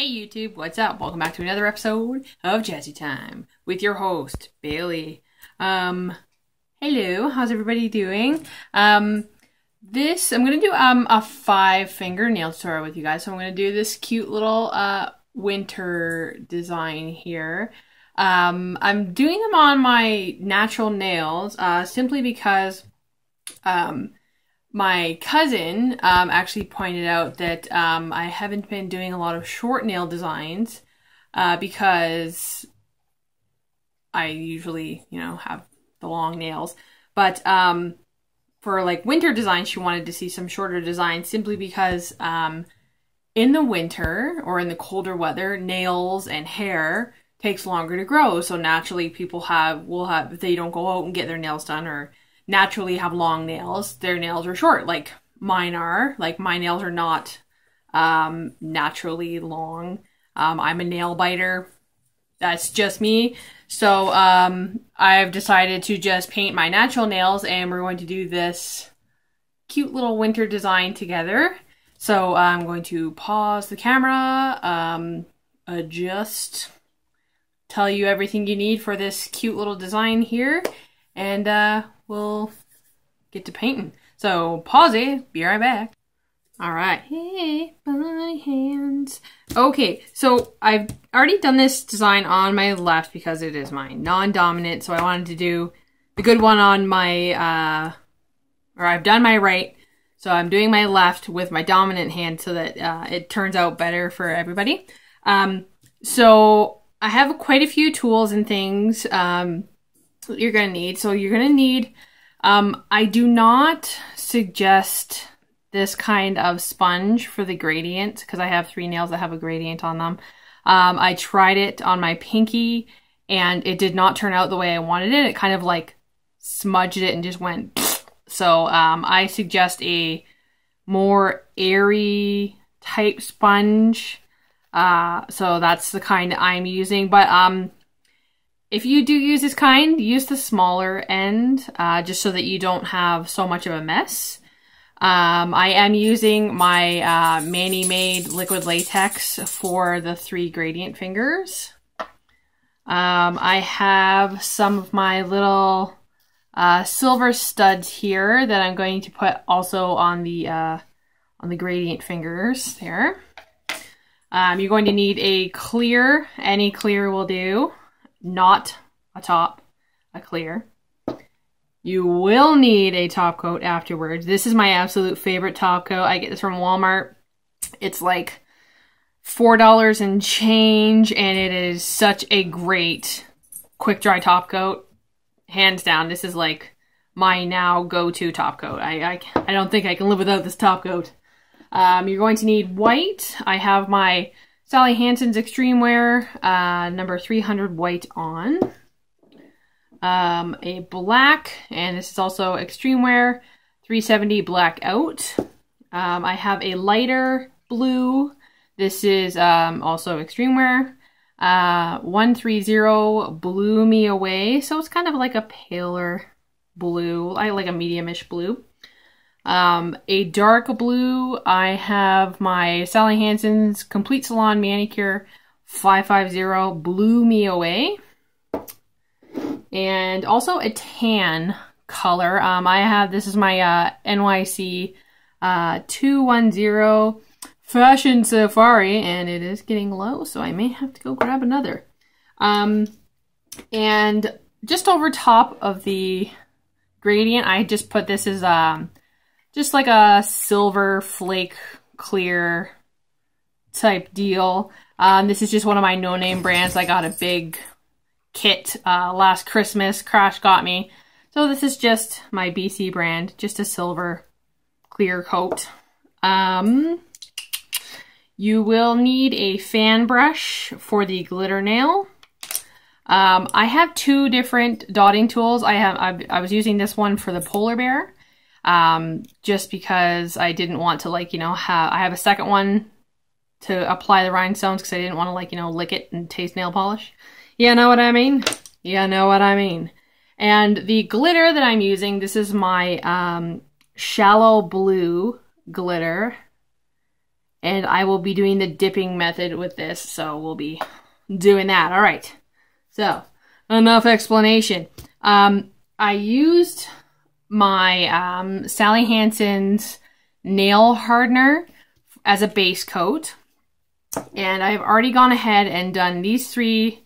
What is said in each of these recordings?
Hey YouTube, what's up? Welcome back to another episode of Jazzy Time with your host, Bailey. Hello, how's everybody doing? I'm gonna do a 5-finger nail tutorial with you guys. So I'm gonna do this cute little winter design here. I'm doing them on my natural nails simply because my cousin actually pointed out that I haven't been doing a lot of short nail designs because I usually, have the long nails. But for like winter designs, she wanted to see some shorter designs simply because in the winter or in the colder weather, nails and hair takes longer to grow. So naturally people will have, if they don't go out and get their nails done or naturally have long nails, their nails are short, like mine are. Like my nails are not naturally long. I'm a nail biter. That's just me. So I've decided to just paint my natural nails, and we're going to do this cute little winter design together. So I'm going to pause the camera, adjust, tell you everything you need for this cute little design here, and we'll get to painting. So, Pausey, be right back. Alright. Hey, my hands. Okay, so I've already done this design on my left because it is my non-dominant, so I wanted to do the good one on my, or I've done my right, so I'm doing my left with my dominant hand so that it turns out better for everybody. So I have quite a few tools and things you're gonna need. So you're gonna need, I do not suggest this kind of sponge for the gradient because I have 3 nails that have a gradient on them. I tried it on my pinky and it did not turn out the way I wanted it. It kind of like smudged it and just went pfft. So I suggest a more airy type sponge. So that's the kind I'm using, but if you do use this kind, use the smaller end, just so that you don't have so much of a mess. I am using my Mani-Made liquid latex for the 3 gradient fingers. I have some of my little silver studs here that I'm going to put also on the gradient fingers there. You're going to need a clear, any clear will do. Not a top, a clear. You will need a top coat afterwards. This is my absolute favorite top coat. I get this from Walmart. It's like $4 and change, and it is such a great quick dry top coat. Hands down, this is like my now go-to top coat. I don't think I can live without this top coat. You're going to need white. I have my Sally Hansen's Extreme Wear, number 300 white on. A black, and this is also Extreme Wear, 370 black out. I have a lighter blue. This is also Extreme Wear. 130 Blew Me Away, so it's kind of like a paler blue. I like a medium-ish blue. A dark blue, I have my Sally Hansen's Complete Salon Manicure 550 Blew Me Away. And also a tan color. this is my NYC 210 Fashion Safari, and it is getting low, so I may have to go grab another. And just over top of the gradient, I just put this as just like a silver flake clear type deal. This is just one of my no-name brands. I got a big kit last Christmas. Crash got me. So this is just my BC brand, just a silver clear coat. You will need a fan brush for the glitter nail. I have 2 different dotting tools. I was using this one for the polar bear. Just because I didn't want to I have a second one to apply the rhinestones because I didn't want to lick it and taste nail polish. You know what I mean? You know what I mean. And the glitter that I'm using, this is my shallow blue glitter. and I will be doing the dipping method with this, so we'll be doing that. All right, so enough explanation. I used my Sally Hansen's nail hardener as a base coat, and I've already gone ahead and done these three,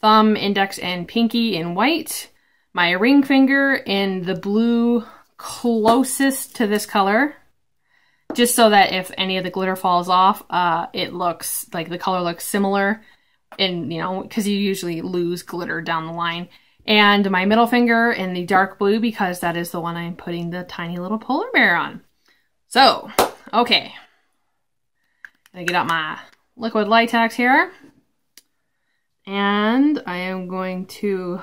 thumb, index, and pinky in white, my ring finger in the blue closest to this color, just so that if any of the glitter falls off, it looks like the color looks similar, and you know, because you usually lose glitter down the line. And my middle finger in the dark blue, because that is the one I'm putting the tiny little polar bear on. So, okay. I get out my liquid latex here. And I am going to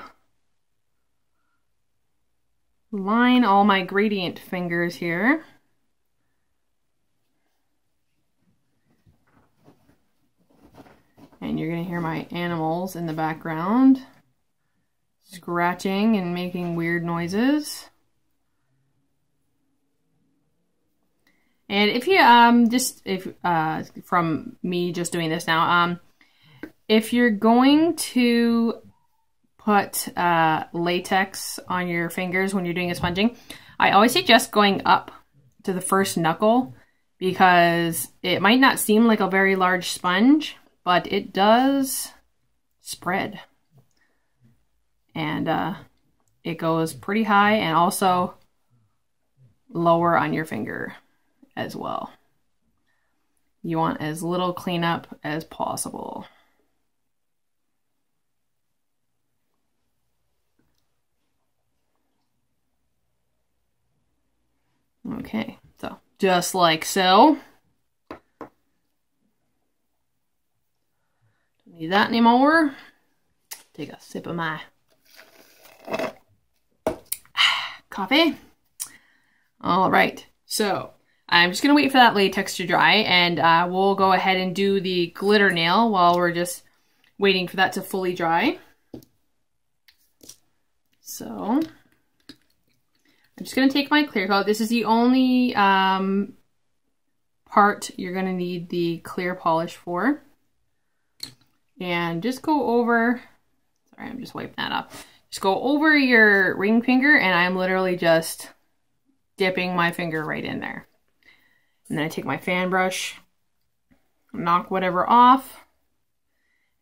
line all my gradient fingers here. And you're going to hear my animals in the background scratching and making weird noises. And if you from me just doing this now, if you're going to put latex on your fingers when you're doing a sponging, I always suggest going up to the first knuckle, because it might not seem like a very large sponge, but it does spread. And it goes pretty high and also lower on your finger as well. You want as little cleanup as possible. Okay, so just like so. Don't need that anymore. Take a sip of my coffee. All right, so I'm just gonna wait for that latex to dry, and we'll go ahead and do the glitter nail while we're just waiting for that to fully dry. So I'm just gonna take my clear coat. This is the only part you're gonna need the clear polish for. And just go over, sorry, I'm just wiping that up. Just go over your ring finger, and I'm literally just dipping my finger right in there. And then I take my fan brush, knock whatever off.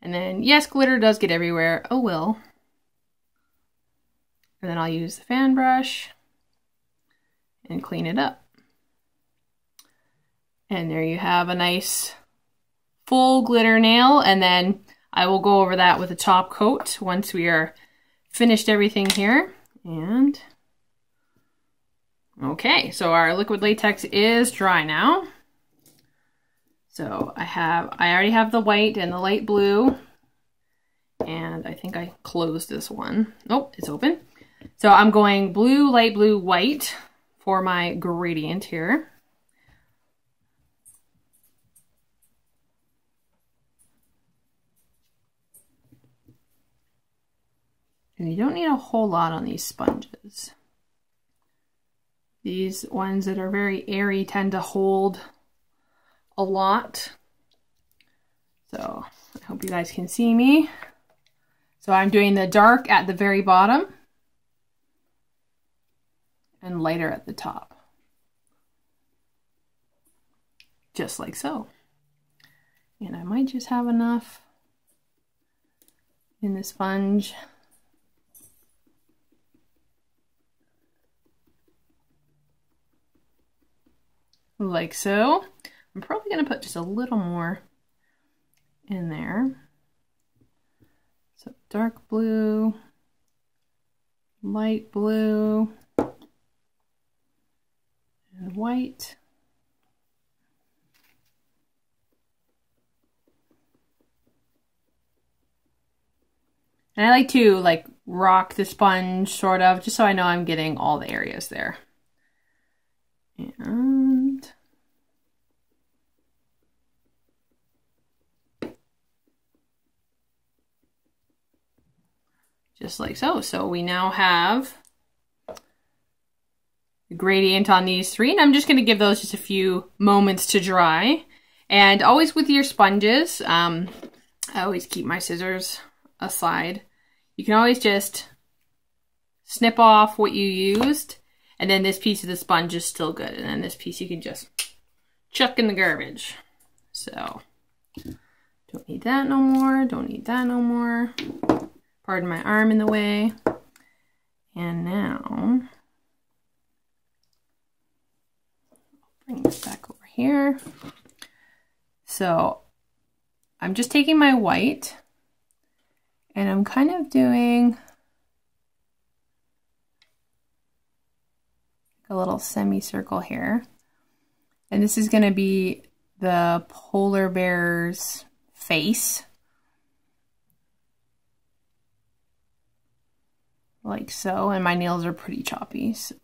And then, yes, glitter does get everywhere. Oh, well. And then I'll use the fan brush and clean it up. And there you have a nice full glitter nail. And then I will go over that with a top coat once we are finished everything here. And okay, so our liquid latex is dry now. So I already have the white and the light blue, and I think I closed this one. Oh, it's open. So I'm going blue, light blue, white for my gradient here. And you don't need a whole lot on these sponges. These ones that are very airy tend to hold a lot. So I hope you guys can see me. So I'm doing the dark at the very bottom and lighter at the top. Just like so. And I might just have enough in the sponge. Like so. I'm probably going to put just a little more in there. So dark blue, light blue, and white. And I like to like rock the sponge sort of, just so I know I'm getting all the areas there. And just like so. So we now have the gradient on these three, and I'm just going to give those just a few moments to dry. And always with your sponges, I always keep my scissors aside. You can always just snip off what you used, and then this piece of the sponge is still good. And then this piece you can just chuck in the garbage. So, don't need that no more, don't need that no more. Pardon my arm in the way. And now, bring this back over here. So, I'm just taking my white, and I'm kind of doing a little semicircle here. And this is going to be the polar bear's face. Like so. And my nails are pretty choppy, so.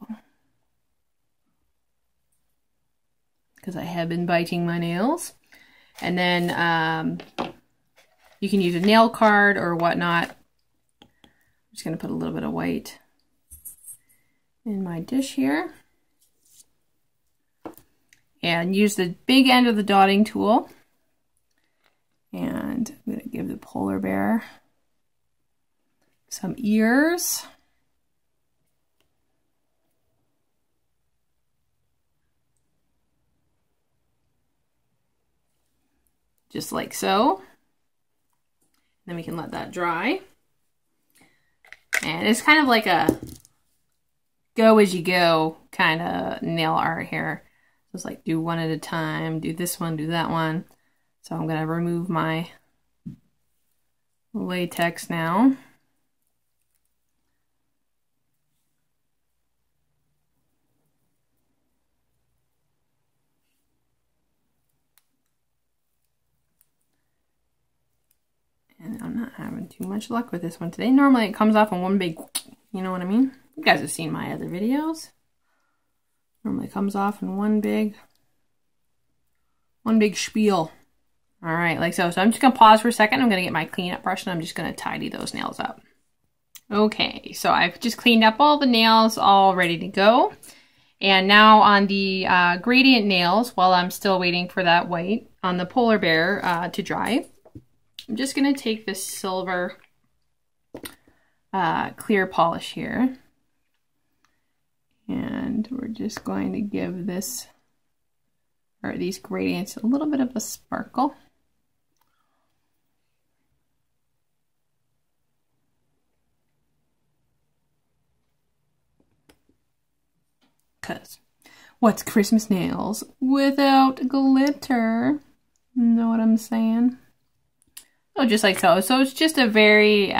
Because I have been biting my nails. And then you can use a nail card or whatnot. I'm just going to put a little bit of white in my dish here. And use the big end of the dotting tool. And I'm going to give the polar bear some ears. Just like so. Then we can let that dry. And it's kind of like a go as you go kind of nail art here. Just like do one at a time, do this one, do that one. So I'm going to remove my latex now. And I'm not having too much luck with this one today. Normally it comes off in one big, you know what I mean? You guys have seen my other videos. Normally it comes off in one big spiel. All right, like so. So I'm just gonna pause for a second. I'm gonna get my cleanup brush and I'm just gonna tidy those nails up. Okay, so I've just cleaned up all the nails, all ready to go. And now on the gradient nails, while I'm still waiting for that white on the polar bear to dry, I'm just gonna take this silver clear polish here. And we're just going to give this, or these gradients, a little bit of a sparkle. Because what's Christmas nails without glitter? Know what I'm saying? Oh, just like so. So it's just a very,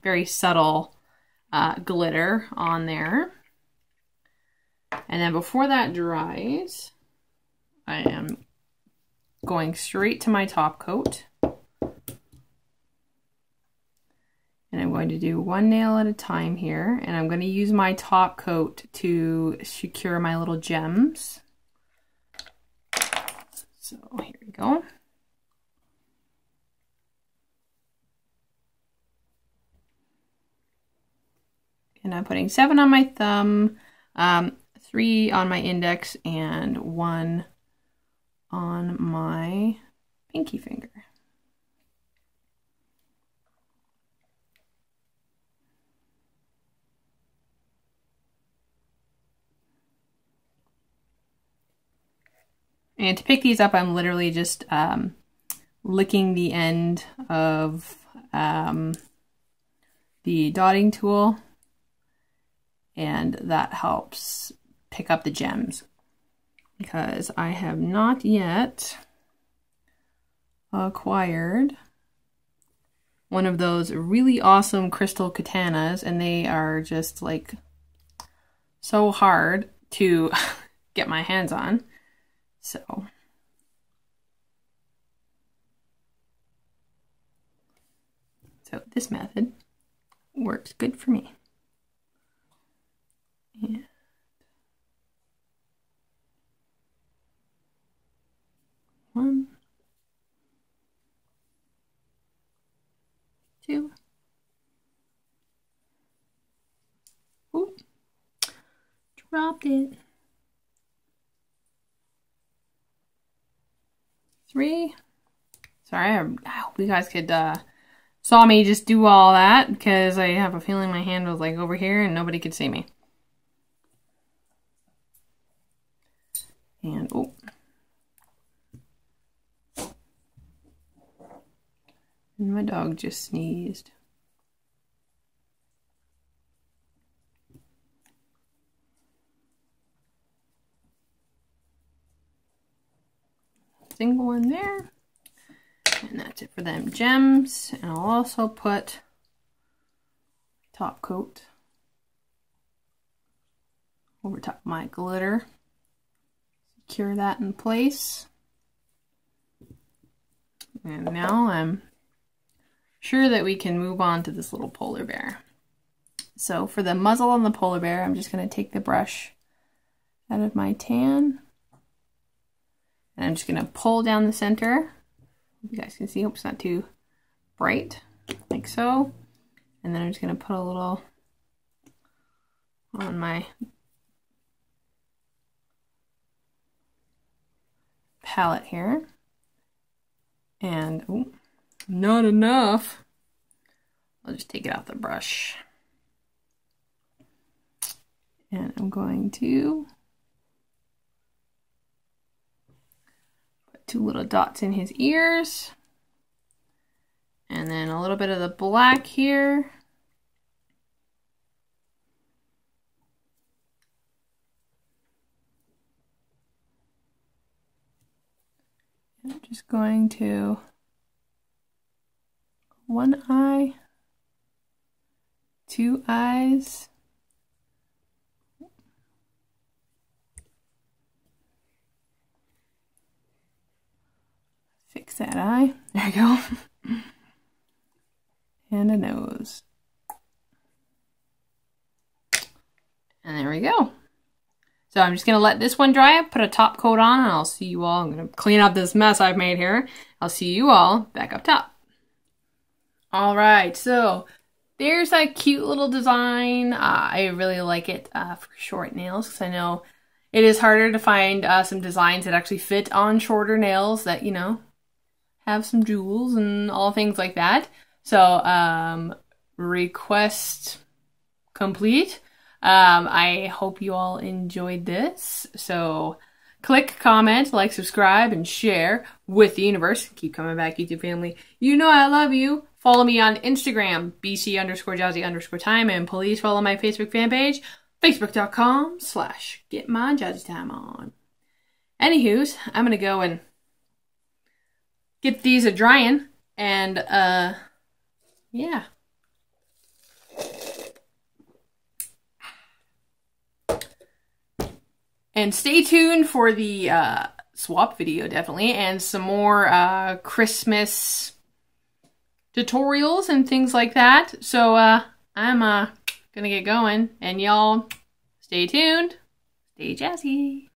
very subtle glitter on there. And then before that dries, I am going straight to my top coat. And I'm going to do one nail at a time here. And I'm going to use my top coat to secure my little gems. So here we go. And I'm putting 7 on my thumb, 3 on my index, and 1 on my pinky finger. And to pick these up, I'm literally just licking the end of the dotting tool, and that helps pick up the gems, because I have not yet acquired one of those really awesome crystal katanas, and they are just like so hard to get my hands on. So this method works good for me. Yeah. 1, 2. Ooh, dropped it. 3. Sorry, I hope you guys could saw me just do all that, because I have a feeling my hand was like over here and nobody could see me. And oh. And my dog just sneezed. Single one there. And that's it for them gems. And I'll also put top coat over top of my glitter. Secure that in place. And now I'm sure that we can move on to this little polar bear. So for the muzzle on the polar bear, I'm just going to take the brush out of my tan. And I'm just going to pull down the center. You guys can see, hope it's not too bright, like so. And then I'm just going to put a little on my palette here. And oh, not enough. I'll just take it off the brush. And I'm going to put 2 little dots in his ears. And then a little bit of the black here. I'm just going to 1 eye, 2 eyes, fix that eye, there we go, and a nose, and there we go. So I'm just going to let this one dry up, put a top coat on, and I'll see you all. I'm going to clean up this mess I've made here. I'll see you all back up top. All right, so there's that cute little design. I really like it for short nails, because I know it is harder to find some designs that actually fit on shorter nails that, you know, have some jewels and all things like that. So request complete. I hope you all enjoyed this. So click, comment, like, subscribe, and share with the universe. Keep coming back, YouTube family. You know I love you. Follow me on Instagram, BC_Jazzy_time, and please follow my Facebook fan page, facebook.com/getmyjazzytimeon. Anywho's, I'm gonna go and get these a-drying, and yeah. And stay tuned for the swap video, definitely, and some more Christmas tutorials and things like that. So I'm gonna get going, and y'all stay tuned, stay jazzy.